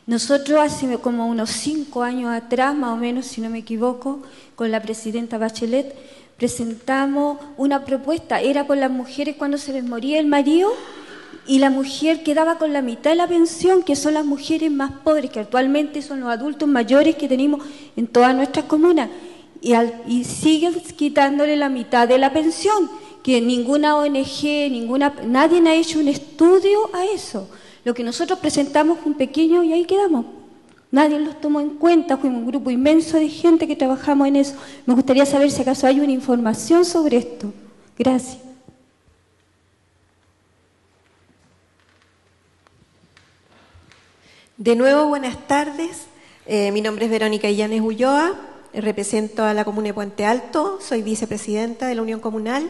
Nosotros hace como unos 5 años atrás, más o menos, si no me equivoco, con la presidenta Bachelet, presentamos una propuesta, era por las mujeres cuando se les moría el marido y la mujer quedaba con la mitad de la pensión, que son las mujeres más pobres, que actualmente son los adultos mayores que tenemos en todas nuestras comunas, y siguen quitándole la mitad de la pensión, que ninguna ONG, nadie ha hecho un estudio a eso. Lo que nosotros presentamos fue un pequeño y ahí quedamos. Nadie los tomó en cuenta, fuimos un grupo inmenso de gente que trabajamos en eso. Me gustaría saber si acaso hay una información sobre esto. Gracias. De nuevo, buenas tardes. Mi nombre es Verónica Illanes Ulloa, represento a la comuna de Puente Alto, soy vicepresidenta de la Unión Comunal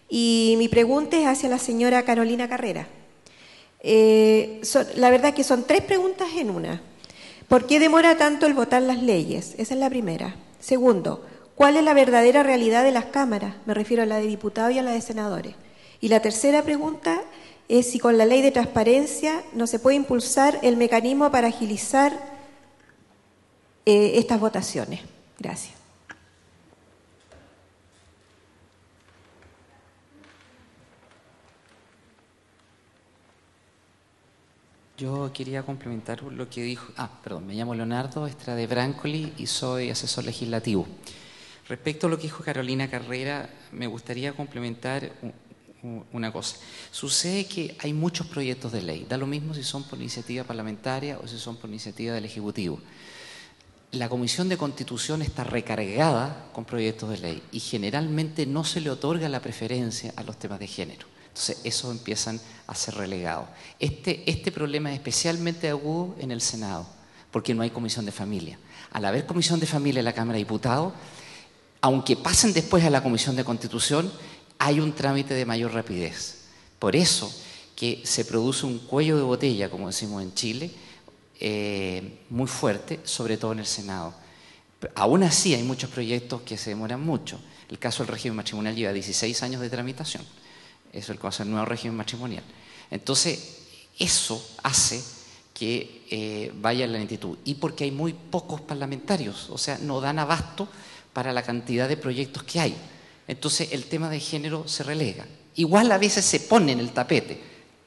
y mi pregunta es hacia la señora Carolina Carrera. La verdad es que son 3 preguntas en una. ¿Por qué demora tanto el votar las leyes? Esa es la primera. Segundo, ¿cuál es la verdadera realidad de las cámaras? Me refiero a la de diputados y a la de senadores. Y la tercera pregunta es si con la ley de transparencia no se puede impulsar el mecanismo para agilizar estas votaciones. Gracias. Yo quería complementar lo que dijo... me llamo Leonardo Estrade Brancoli y soy asesor legislativo. Respecto a lo que dijo Carolina Carrera, me gustaría complementar una cosa. Sucede que hay muchos proyectos de ley, da lo mismo si son por iniciativa parlamentaria o si son por iniciativa del Ejecutivo. La Comisión de Constitución está recargada con proyectos de ley y generalmente no se le otorga la preferencia a los temas de género. Entonces, esos empiezan a ser relegados. Este problema es especialmente agudo en el Senado, porque no hay comisión de familia. Al haber comisión de familia en la Cámara de Diputados, aunque pasen después a la Comisión de Constitución, hay un trámite de mayor rapidez. Por eso que se produce un cuello de botella, como decimos en Chile, muy fuerte, sobre todo en el Senado. Aún así, hay muchos proyectos que se demoran mucho. El caso del régimen matrimonial lleva 16 años de tramitación. Eso es el caso del nuevo régimen matrimonial. Entonces, eso hace que vaya en la lentitud. Y porque hay muy pocos parlamentarios, o sea, no dan abasto para la cantidad de proyectos que hay. Entonces, el tema de género se relega. Igual a veces se pone en el tapete,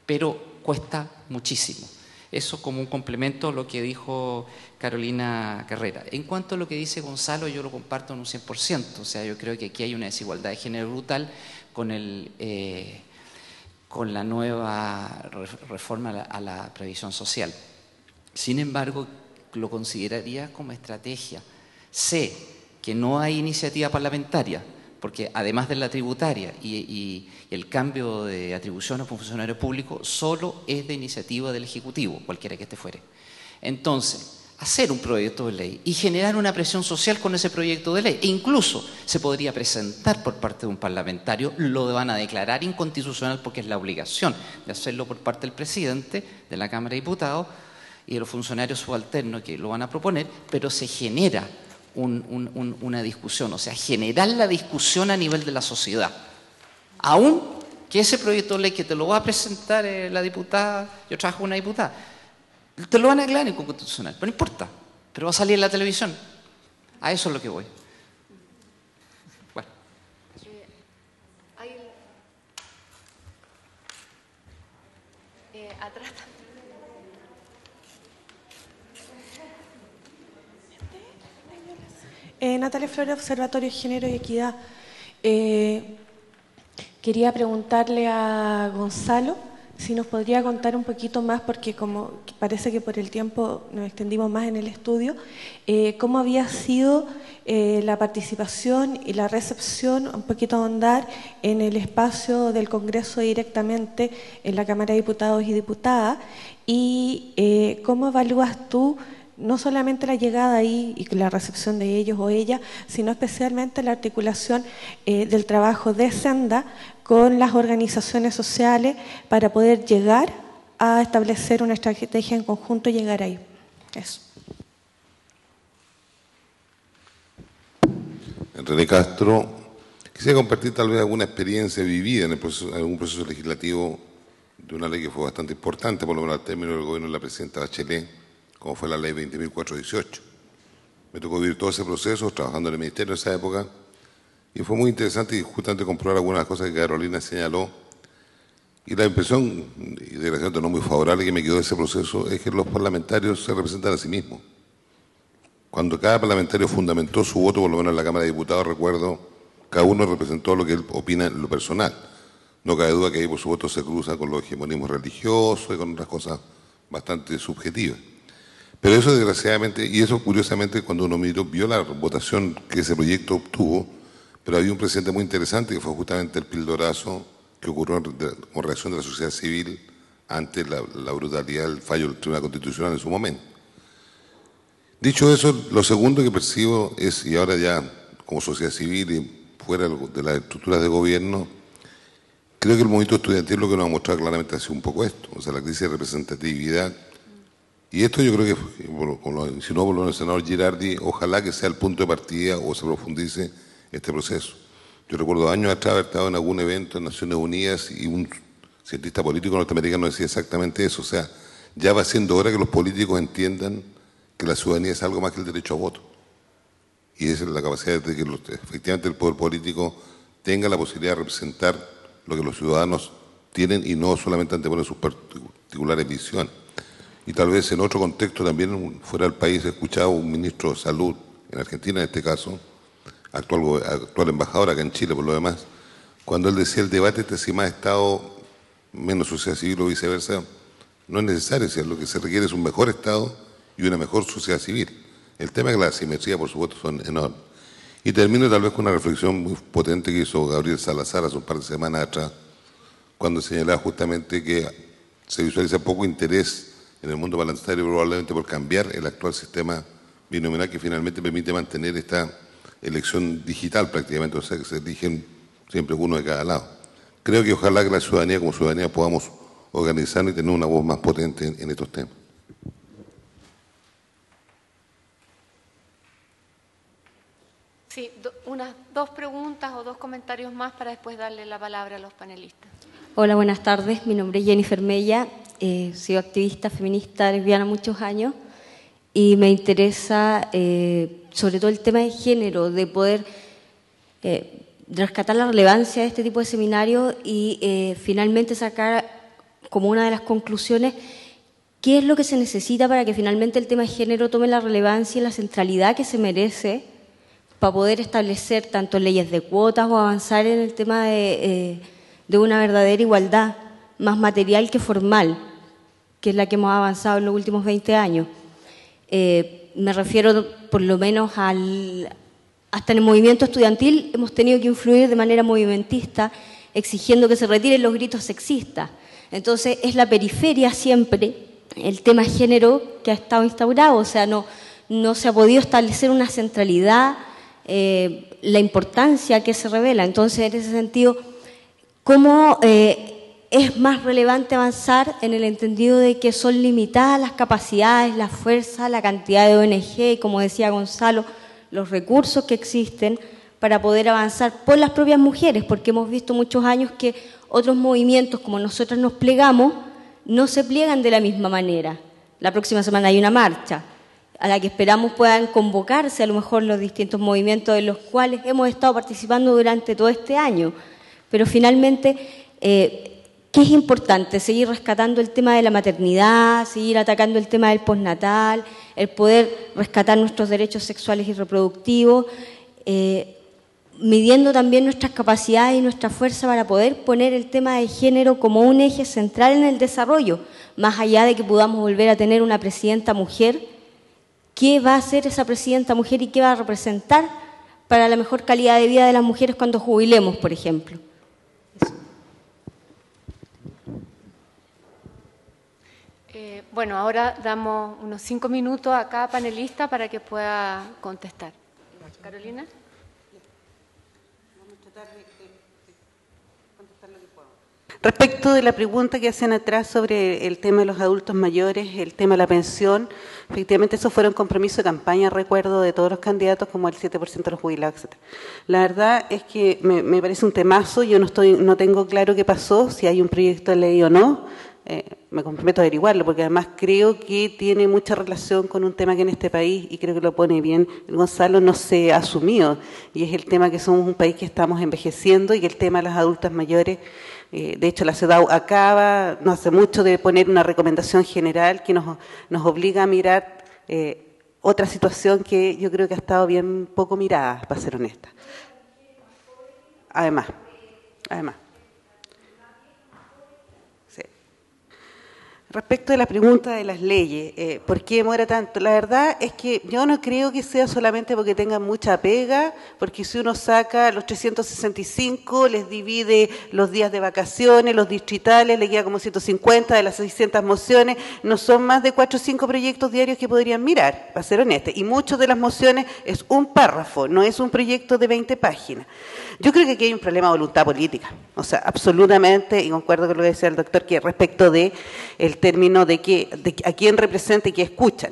pero cuesta muchísimo. Eso como un complemento a lo que dijo Carolina Carrera. En cuanto a lo que dice Gonzalo, yo lo comparto en un 100%. O sea, yo creo que aquí hay una desigualdad de género brutal con la nueva reforma a la previsión social. Sin embargo, lo consideraría como estrategia. Sé que no hay iniciativa parlamentaria, porque además de la tributaria y el cambio de atribución a funcionarios públicos, solo es de iniciativa del Ejecutivo, cualquiera que esté fuere. Entonces, hacer un proyecto de ley y generar una presión social con ese proyecto de ley. E incluso se podría presentar por parte de un parlamentario, lo van a declarar inconstitucional porque es la obligación de hacerlo por parte del presidente de la Cámara de Diputados y de los funcionarios subalternos que lo van a proponer, pero se genera una discusión, o sea, generar la discusión a nivel de la sociedad. Aún que ese proyecto de ley que te lo va a presentar la diputada, yo trabajo con una diputada, te lo van a declarar inconstitucional, pero no importa, pero va a salir en la televisión. A eso es lo que voy. Bueno. Atrás Natalia Flores, Observatorio de Género y Equidad. Quería preguntarle a Gonzalo si nos podría contar un poquito más, porque como parece que por el tiempo nos extendimos más en el estudio, cómo había sido la participación y la recepción, un poquito ahondar en el espacio del Congreso directamente en la Cámara de Diputados y Diputadas, y cómo evalúas tú no solamente la llegada ahí y la recepción de ellos o ella, sino especialmente la articulación del trabajo de Senda con las organizaciones sociales para poder llegar a establecer una estrategia en conjunto y llegar ahí. Eso. René Castro, quisiera compartir tal vez alguna experiencia vivida en algún proceso legislativo de una ley que fue bastante importante, por lo menos al término del gobierno de la presidenta Bachelet, como fue la ley 20.418. Me tocó vivir todo ese proceso trabajando en el Ministerio en esa época y fue muy interesante y justamente comprobar algunas cosas que Carolina señaló. Y la impresión, y desgraciadamente no muy favorable, que me quedó de ese proceso es que los parlamentarios se representan a sí mismos. Cuando cada parlamentario fundamentó su voto, por lo menos en la Cámara de Diputados, recuerdo, cada uno representó lo que él opina en lo personal. No cabe duda que ahí por su voto se cruza con los hegemonismos religiosos y con otras cosas bastante subjetivas. Pero eso desgraciadamente, y eso curiosamente cuando uno vio la votación que ese proyecto obtuvo, pero había un precedente muy interesante que fue justamente el pildorazo que ocurrió como reacción de la sociedad civil ante la brutalidad del fallo del Tribunal Constitucional en su momento. Dicho eso, lo segundo que percibo es, y ahora ya como sociedad civil y fuera de las estructuras de gobierno, creo que el movimiento estudiantil lo que nos ha mostrado claramente ha sido un poco esto, o sea, la crisis de representatividad. Y esto yo creo que, como lo insinuó por el senador Girardi, ojalá que sea el punto de partida o se profundice este proceso. Yo recuerdo años atrás haber estado en algún evento en Naciones Unidas y un cientista político norteamericano decía exactamente eso, o sea, ya va siendo hora que los políticos entiendan que la ciudadanía es algo más que el derecho a voto. Y esa es la capacidad de que efectivamente el poder político tenga la posibilidad de representar lo que los ciudadanos tienen y no solamente anteponer sus particulares visiones. Y tal vez en otro contexto también fuera del país he escuchado a un ministro de Salud, en Argentina en este caso, actual embajador acá en Chile por lo demás, cuando él decía el debate si más Estado, menos sociedad civil o viceversa, no es necesario, si lo que se requiere es un mejor Estado y una mejor sociedad civil. El tema es que la asimetría, por supuesto, son enormes. Y termino tal vez con una reflexión muy potente que hizo Gabriel Salazar hace un par de semanas atrás, cuando señalaba justamente que se visualiza poco interés en el mundo parlamentario probablemente por cambiar el actual sistema binominal que finalmente permite mantener esta elección digital prácticamente, o sea que se eligen siempre uno de cada lado. Creo que ojalá que la ciudadanía como ciudadanía podamos organizarnos y tener una voz más potente en estos temas. Sí, unas dos preguntas o dos comentarios más para después darle la palabra a los panelistas. Hola, buenas tardes. Mi nombre es Jennifer Mella. Soy activista feminista lesbiana muchos años y me interesa sobre todo el tema de género, de poder rescatar la relevancia de este tipo de seminarios y finalmente sacar como una de las conclusiones qué es lo que se necesita para que finalmente el tema de género tome la relevancia y la centralidad que se merece para poder establecer tanto leyes de cuotas o avanzar en el tema de una verdadera igualdad más material que formal, que es la que hemos avanzado en los últimos 20 años. Me refiero por lo menos hasta en el movimiento estudiantil hemos tenido que influir de manera movimentista exigiendo que se retiren los gritos sexistas. Entonces es la periferia siempre el tema género que ha estado instaurado, o sea, no se ha podido establecer una centralidad, la importancia que se revela. Entonces, en ese sentido, ¿cómo es más relevante avanzar en el entendido de que son limitadas las capacidades, la fuerza, la cantidad de ONG, y como decía Gonzalo, los recursos que existen para poder avanzar por las propias mujeres? Porque hemos visto muchos años que otros movimientos, como nosotros nos plegamos, no se pliegan de la misma manera. La próxima semana hay una marcha a la que esperamos puedan convocarse a lo mejor los distintos movimientos de los cuales hemos estado participando durante todo este año. Pero finalmente, ¿qué es importante? Seguir rescatando el tema de la maternidad, seguir atacando el tema del postnatal, el poder rescatar nuestros derechos sexuales y reproductivos, midiendo también nuestras capacidades y nuestra fuerza para poder poner el tema de género como un eje central en el desarrollo, más allá de que podamos volver a tener una presidenta mujer. ¿Qué va a hacer esa presidenta mujer y qué va a representar para la mejor calidad de vida de las mujeres cuando jubilemos, por ejemplo? Bueno, ahora damos unos 5 minutos a cada panelista para que pueda contestar. Carolina. Vamos a tratar de contestar lo que podamos. Respecto de la pregunta que hacían atrás sobre el tema de los adultos mayores, el tema de la pensión, efectivamente eso fueron compromisos de campaña, recuerdo, de todos los candidatos, como el 7% de los jubilados, etc. La verdad es que me parece un temazo, yo no tengo claro qué pasó, si hay un proyecto de ley o no. me comprometo a averiguarlo, porque además creo que tiene mucha relación con un tema que en este país, y creo que lo pone bien el Gonzalo, no se ha asumido, y es el tema que somos un país que estamos envejeciendo y que el tema de las adultas mayores, de hecho la CEDAW acaba no hace mucho de poner una recomendación general que nos obliga a mirar otra situación que yo creo que ha estado bien poco mirada, para ser honesta. Además. Sí. Respecto de la pregunta de las leyes, ¿por qué demora tanto? La verdad es que yo no creo que sea solamente porque tengan mucha pega, porque si uno saca los 365, les divide los días de vacaciones, los distritales, le queda como 150 de las 600 mociones, no son más de 4 o 5 proyectos diarios que podrían mirar, para ser honesta. Y muchas de las mociones es un párrafo, no es un proyecto de 20 páginas. Yo creo que aquí hay un problema de voluntad política, o sea, absolutamente, y concuerdo con lo que decía el doctor, que respecto de el término de a quién representa y qué escuchan.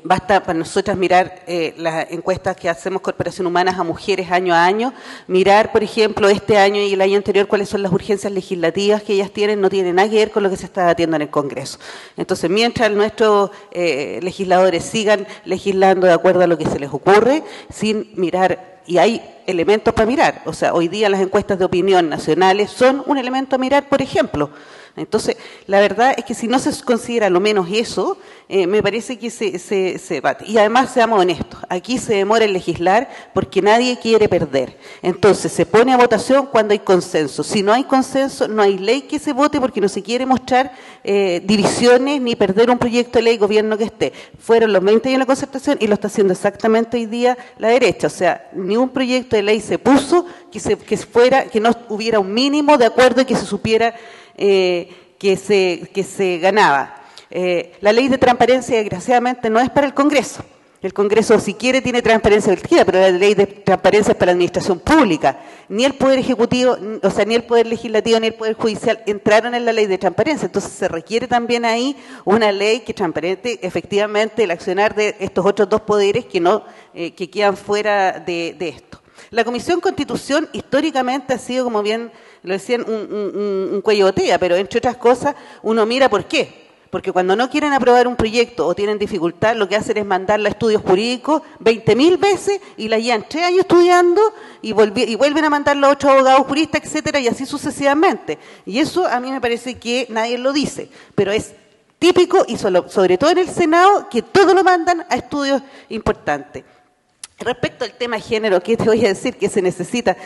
Basta para nosotras mirar las encuestas que hacemos Corporación Humanas a mujeres año a año, mirar, por ejemplo, este año y el año anterior cuáles son las urgencias legislativas que ellas tienen, no tienen nada que ver con lo que se está debatiendo en el Congreso. Entonces, mientras nuestros legisladores sigan legislando de acuerdo a lo que se les ocurre, sin mirar, y hay elementos para mirar, o sea, hoy día las encuestas de opinión nacionales son un elemento a mirar, por ejemplo. Entonces, la verdad es que si no se considera lo menos eso, me parece que se bate. Y además, seamos honestos, aquí se demora en legislar porque nadie quiere perder. Entonces, se pone a votación cuando hay consenso. Si no hay consenso, no hay ley que se vote porque no se quiere mostrar divisiones ni perder un proyecto de ley, gobierno que esté. Fueron los 20 años de la concertación y lo está haciendo exactamente hoy día la derecha. O sea, ni un proyecto de ley se puso que no hubiera un mínimo de acuerdo y que se supiera que se ganaba. La ley de transparencia, desgraciadamente, no es para el Congreso. El Congreso, si quiere, tiene transparencia electiva, pero la ley de transparencia es para la administración pública. Ni el Poder Ejecutivo, o sea, ni el Poder Legislativo, ni el Poder Judicial entraron en la ley de transparencia. Entonces, se requiere también ahí una ley que transparente efectivamente el accionar de estos otros dos poderes que quedan fuera de esto. La Comisión Constitución históricamente ha sido, como bien lo decían, un cuello de botella, pero entre otras cosas uno mira por qué. Porque cuando no quieren aprobar un proyecto o tienen dificultad, lo que hacen es mandarla a estudios jurídicos 20.000 veces y la llevan 3 años estudiando y vuelven a mandarlo a otros abogados juristas, etcétera, y así sucesivamente. Y eso a mí me parece que nadie lo dice, pero es típico y sobre todo en el Senado que todo lo mandan a estudios importantes. Respecto al tema de género, ¿qué te voy a decir? Que se necesita.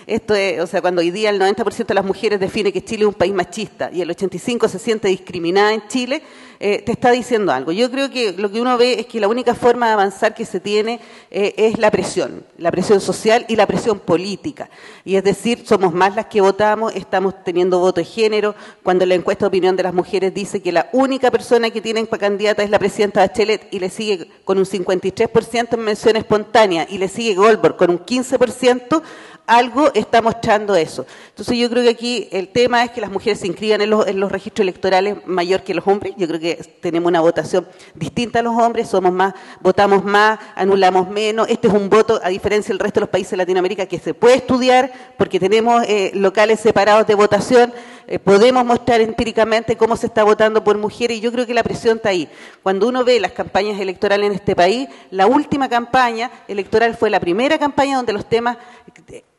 Esto es, o sea, cuando hoy día el 90% de las mujeres define que Chile es un país machista y el 85% se siente discriminada en Chile, te está diciendo algo. Yo creo que lo que uno ve es que la única forma de avanzar que se tiene es la presión social y la presión política. Y es decir, somos más las que votamos, estamos teniendo voto de género. Cuando la encuesta de opinión de las mujeres dice que la única persona que tienen para candidata es la presidenta Bachelet y le sigue con un 53% en mención espontánea y le sigue Goldberg con un 15%, algo está mostrando eso. Entonces yo creo que aquí el tema es que las mujeres se inscriban en los registros electorales mayor que los hombres. Yo creo que tenemos una votación distinta a los hombres, somos más, votamos más, anulamos menos. Este es un voto, a diferencia del resto de los países de Latinoamérica, que se puede estudiar porque tenemos locales separados de votación. Podemos mostrar empíricamente cómo se está votando por mujeres y yo creo que la presión está ahí. Cuando uno ve las campañas electorales en este país, la última campaña electoral fue la primera campaña donde los temas,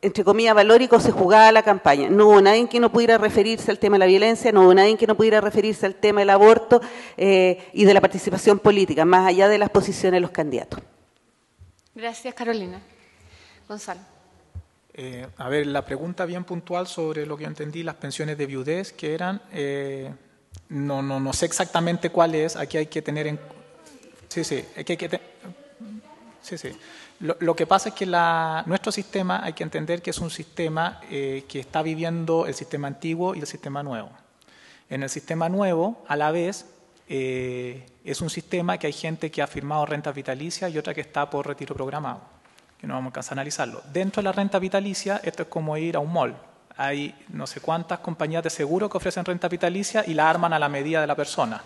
entre comillas, valóricos se jugaba la campaña. No hubo nadie que no pudiera referirse al tema de la violencia, no hubo nadie que no pudiera referirse al tema del aborto y de la participación política, más allá de las posiciones de los candidatos. Gracias, Carolina. Gonzalo. A ver, la pregunta bien puntual sobre lo que yo entendí, las pensiones de viudez que eran, no sé exactamente cuál es, aquí hay que tener en... Sí. Lo que pasa es que nuestro sistema hay que entender que es un sistema que está viviendo el sistema antiguo y el sistema nuevo. En el sistema nuevo, a la vez, es un sistema que hay gente que ha firmado rentas vitalicias y otra que está por retiro programado, que no vamos a alcanzar a analizarlo. Dentro de la renta vitalicia, esto es como ir a un mall. Hay no sé cuántas compañías de seguro que ofrecen renta vitalicia y la arman a la medida de la persona.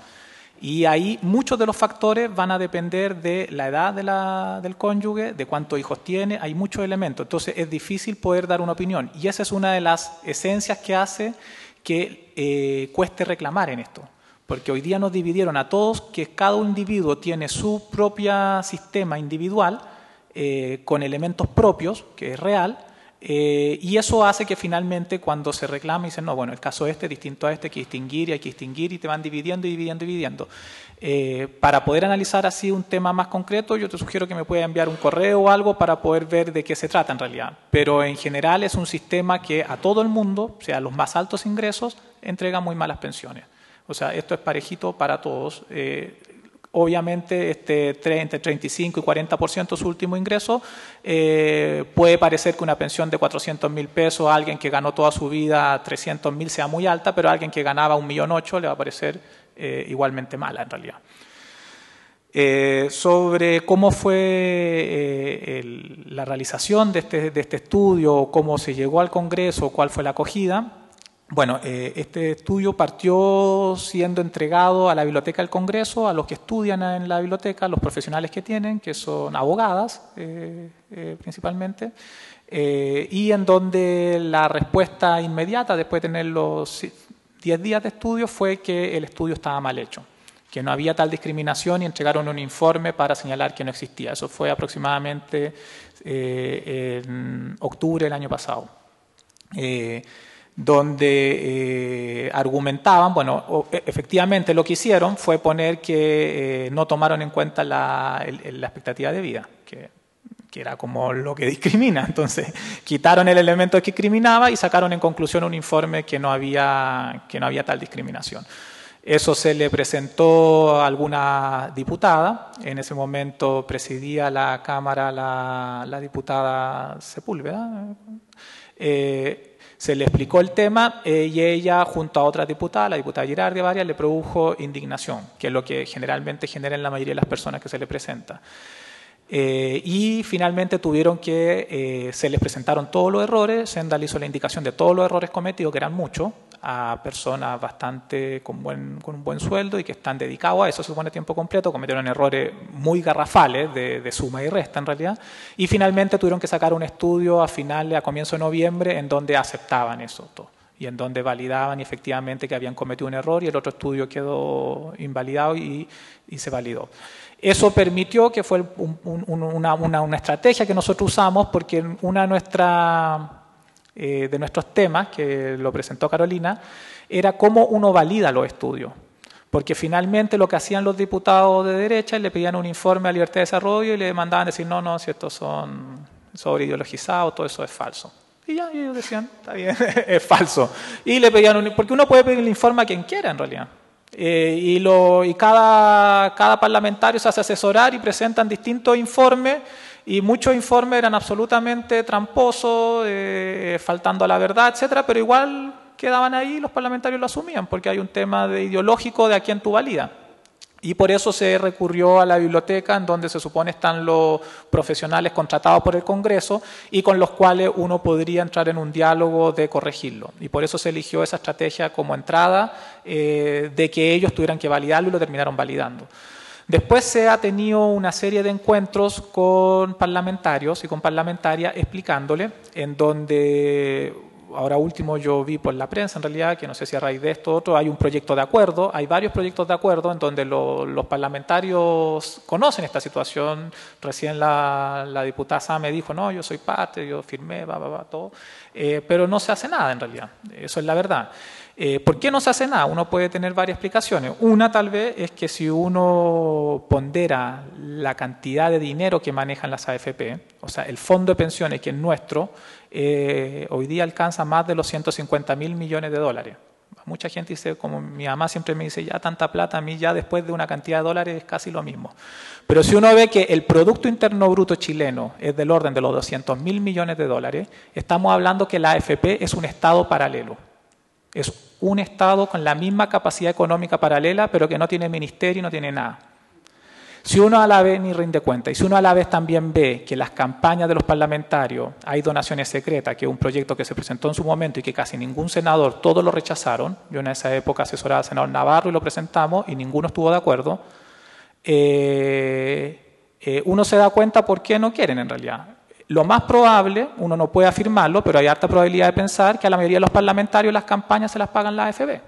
Y ahí muchos de los factores van a depender de la edad del cónyuge, de cuántos hijos tiene, hay muchos elementos. Entonces es difícil poder dar una opinión. Y esa es una de las esencias que hace que cueste reclamar en esto. Porque hoy día nos dividieron a todos, que cada individuo tiene su propio sistema individual con elementos propios, que es real, y eso hace que finalmente cuando se reclama dicen, no, bueno, el caso este es distinto a este, hay que distinguir y hay que distinguir, y te van dividiendo y dividiendo y dividiendo. Para poder analizar así un tema más concreto, yo te sugiero que me puedas enviar un correo o algo para poder ver de qué se trata en realidad. Pero en general es un sistema que a todo el mundo, o sea, a los más altos ingresos, entrega muy malas pensiones. O sea, esto es parejito para todos. Obviamente, entre 35 y 40% de su último ingreso puede parecer que una pensión de 400.000 pesos a alguien que ganó toda su vida 300.000 sea muy alta, pero a alguien que ganaba 1,8 millones le va a parecer igualmente mala en realidad. Sobre cómo fue la realización de este estudio, cómo se llegó al Congreso, cuál fue la acogida. Bueno, este estudio partió siendo entregado a la Biblioteca del Congreso, a los que estudian en la biblioteca, los profesionales que tienen, que son abogadas principalmente, y en donde la respuesta inmediata, después de tener los 10 días de estudio, fue que el estudio estaba mal hecho, que no había tal discriminación, y entregaron un informe para señalar que no existía. Eso fue aproximadamente en octubre del año pasado. Donde argumentaban, bueno, efectivamente lo que hicieron fue poner que no tomaron en cuenta la expectativa de vida, que era como lo que discrimina. Entonces quitaron el elemento que discriminaba y sacaron en conclusión un informe que no había tal discriminación. Eso se le presentó a alguna diputada. En ese momento presidía la Cámara la diputada Sepúlveda. Se le explicó el tema y ella, junto a otra diputada, la diputada Girardi varias, le produjo indignación, que es lo que generalmente genera en la mayoría de las personas que se le presenta. Y finalmente tuvieron que, se les presentaron todos los errores, Sendal hizo la indicación de todos los errores cometidos, que eran muchos, a personas bastante con un buen sueldo y que están dedicados a eso, se supone tiempo completo, cometieron errores muy garrafales de suma y resta en realidad, y finalmente tuvieron que sacar un estudio a comienzo de noviembre en donde aceptaban eso todo, y en donde validaban efectivamente que habían cometido un error, y el otro estudio quedó invalidado y se validó. Eso permitió, que fue una estrategia que nosotros usamos, porque una de nuestros temas, que lo presentó Carolina, era cómo uno valida los estudios. Porque finalmente lo que hacían los diputados de derecha, le pedían un informe a Libertad de Desarrollo y le mandaban decir, no, si estos son sobre ideologizados, todo eso es falso. Y ya ellos decían, está bien, es falso. Y le pedían porque uno puede pedir el informe a quien quiera en realidad. Y cada parlamentario se hace asesorar y presentan distintos informes, y muchos informes eran absolutamente tramposos, faltando a la verdad, etcétera, pero igual quedaban ahí y los parlamentarios lo asumían, porque hay un tema ideológico de a quién tú validas. Y por eso se recurrió a la biblioteca, en donde se supone están los profesionales contratados por el Congreso y con los cuales uno podría entrar en un diálogo de corregirlo. Y por eso se eligió esa estrategia como entrada, de que ellos tuvieran que validarlo, y lo terminaron validando. Después se ha tenido una serie de encuentros con parlamentarios y con parlamentarias explicándole, en donde ahora último yo vi por la prensa en realidad, que no sé si a raíz de esto otro, hay un proyecto de acuerdo, hay varios proyectos de acuerdo en donde los parlamentarios conocen esta situación. Recién la diputada Sá me dijo, no, yo soy parte, yo firmé, todo, pero no se hace nada en realidad, eso es la verdad. ¿Por qué no se hace nada? Uno puede tener varias explicaciones. Una tal vez es que si uno pondera la cantidad de dinero que manejan las AFP, o sea, el fondo de pensiones que es nuestro, hoy día alcanza más de los 150.000 millones de dólares. Mucha gente dice, como mi mamá siempre me dice, ya tanta plata, a mí ya después de una cantidad de dólares es casi lo mismo. Pero si uno ve que el Producto Interno Bruto chileno es del orden de los 200.000 millones de dólares, estamos hablando que la AFP es un Estado paralelo. Es un Estado con la misma capacidad económica paralela, pero que no tiene ministerio y no tiene nada. Si uno a la vez ni rinde cuenta, y si uno a la vez también ve que las campañas de los parlamentarios, hay donaciones secretas, que es un proyecto que se presentó en su momento y que casi ningún senador, todos lo rechazaron. Yo en esa época asesoraba al senador Navarro y lo presentamos y ninguno estuvo de acuerdo. Uno se da cuenta por qué no quieren en realidad. Lo más probable, uno no puede afirmarlo, pero hay harta probabilidad de pensar que a la mayoría de los parlamentarios las campañas se las pagan la AFP.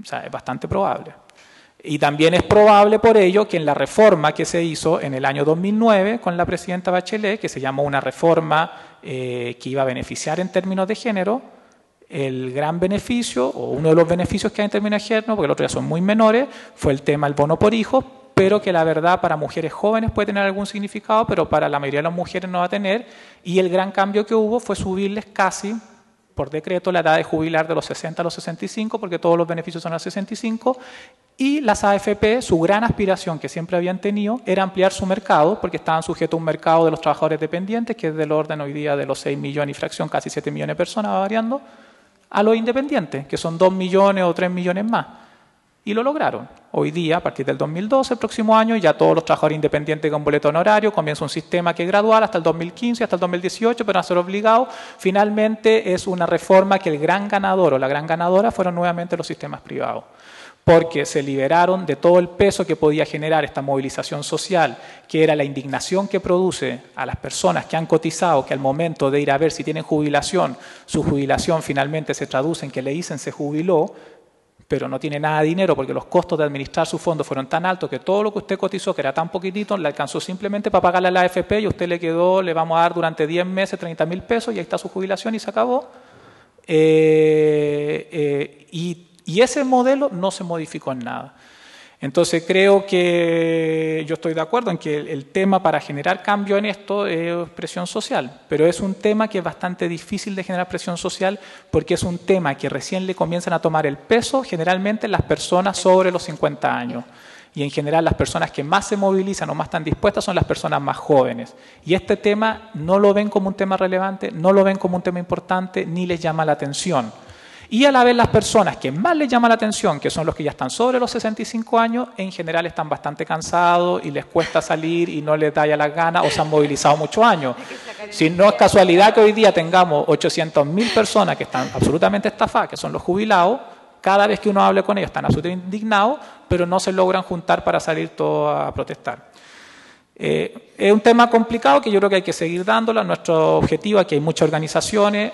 O sea, es bastante probable. Y también es probable por ello que en la reforma que se hizo en el año 2009 con la presidenta Bachelet, que se llamó una reforma que iba a beneficiar en términos de género, el gran beneficio, o uno de los beneficios que hay en términos de género, porque los otros ya son muy menores, fue el tema del bono por hijos, pero que la verdad para mujeres jóvenes puede tener algún significado, pero para la mayoría de las mujeres no va a tener, y el gran cambio que hubo fue subirles casi por decreto la edad de jubilar de los 60 a los 65, porque todos los beneficios son a los 65, y las AFP, su gran aspiración que siempre habían tenido era ampliar su mercado, porque estaban sujetos a un mercado de los trabajadores dependientes, que es del orden hoy día de los 6 millones y fracción, casi 7 millones de personas, va variando, a los independientes, que son 2 millones o 3 millones más. Y lo lograron. Hoy día, a partir del 2012, el próximo año, ya todos los trabajadores independientes con boleto honorario, comienza un sistema que es gradual hasta el 2015, hasta el 2018, pero van a ser obligados. Finalmente es una reforma que el gran ganador o la gran ganadora fueron nuevamente los sistemas privados, porque se liberaron de todo el peso que podía generar esta movilización social, que era la indignación que produce a las personas que han cotizado, que al momento de ir a ver si tienen jubilación, su jubilación finalmente se traduce en que le dicen se jubiló, pero no tiene nada de dinero porque los costos de administrar su fondo fueron tan altos que todo lo que usted cotizó, que era tan poquitito, le alcanzó simplemente para pagarle a la AFP y a usted le quedó, le vamos a dar durante 10 meses 30.000 pesos y ahí está su jubilación y se acabó. Y ese modelo no se modificó en nada. Entonces creo que yo estoy de acuerdo en que el tema para generar cambio en esto es presión social, pero es un tema que es bastante difícil de generar presión social porque es un tema que recién le comienzan a tomar el peso generalmente las personas sobre los 50 años. Y en general las personas que más se movilizan o más están dispuestas son las personas más jóvenes. Y este tema no lo ven como un tema relevante, no lo ven como un tema importante, ni les llama la atención. Y a la vez las personas que más les llama la atención, que son los que ya están sobre los 65 años, en general están bastante cansados y les cuesta salir y no les da ya las ganas o se han movilizado muchos años. Si no es casualidad que hoy día tengamos 800.000 personas que están absolutamente estafadas, que son los jubilados, cada vez que uno hable con ellos están absolutamente indignados, pero no se logran juntar para salir todos a protestar. Es un tema complicado que yo creo que hay que seguir dándolo. Nuestro objetivo es que hay muchas organizaciones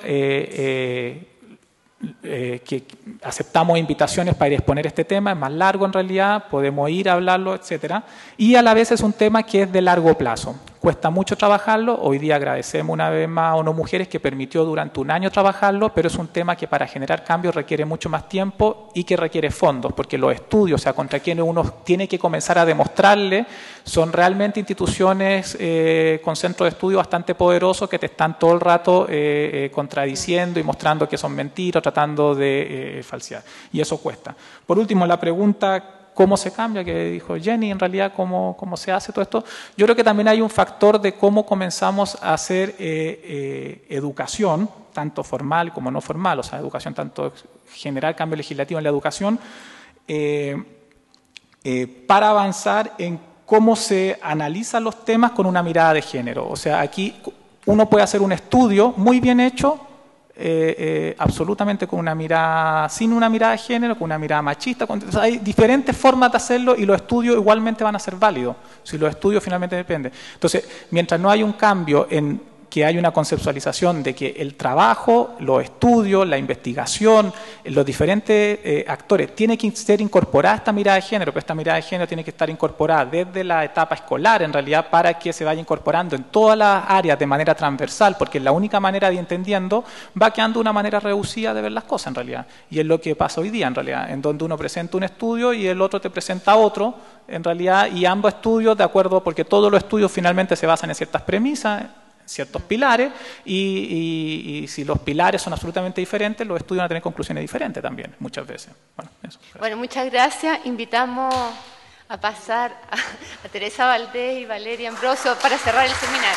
que aceptamos invitaciones para ir a exponer este tema, es más largo en realidad, podemos ir a hablarlo, etcétera, y a la vez es un tema que es de largo plazo, cuesta mucho trabajarlo. Hoy día agradecemos una vez más a ONU Mujeres que permitió durante un año trabajarlo, pero es un tema que para generar cambios requiere mucho más tiempo y que requiere fondos, porque los estudios, o sea, contra quienes uno tiene que comenzar a demostrarle, son realmente instituciones con centros de estudio bastante poderosos que te están todo el rato contradiciendo y mostrando que son mentiras, tratando de falsear. Y eso cuesta. Por último, la pregunta, ¿cómo se cambia? Que dijo Jenny, en realidad, ¿cómo se hace todo esto? Yo creo que también hay un factor de cómo comenzamos a hacer educación, tanto formal como no formal, o sea, educación tanto generar cambio legislativo en la educación, para avanzar en cómo se analizan los temas con una mirada de género. O sea, aquí uno puede hacer un estudio muy bien hecho, absolutamente con una mirada, sin una mirada de género, con una mirada machista. O sea, hay diferentes formas de hacerlo y los estudios igualmente van a ser válidos, si los estudios finalmente dependen. Entonces, mientras no hay un cambio en que hay una conceptualización de que el trabajo, los estudios, la investigación, los diferentes actores, tiene que ser incorporada esta mirada de género, pero esta mirada de género tiene que estar incorporada desde la etapa escolar, en realidad, para que se vaya incorporando en todas las áreas de manera transversal, porque es la única manera de ir entendiendo, va quedando una manera reducida de ver las cosas, en realidad. Y es lo que pasa hoy día, en realidad, en donde uno presenta un estudio y el otro te presenta otro, en realidad, y ambos estudios, de acuerdo, porque todos los estudios finalmente se basan en ciertas premisas, ciertos pilares, y si los pilares son absolutamente diferentes, los estudios van a tener conclusiones diferentes también, muchas veces. Bueno, eso. Bueno, muchas gracias. Invitamos a pasar a Teresa Valdés y Valeria Ambrosio para cerrar el seminario.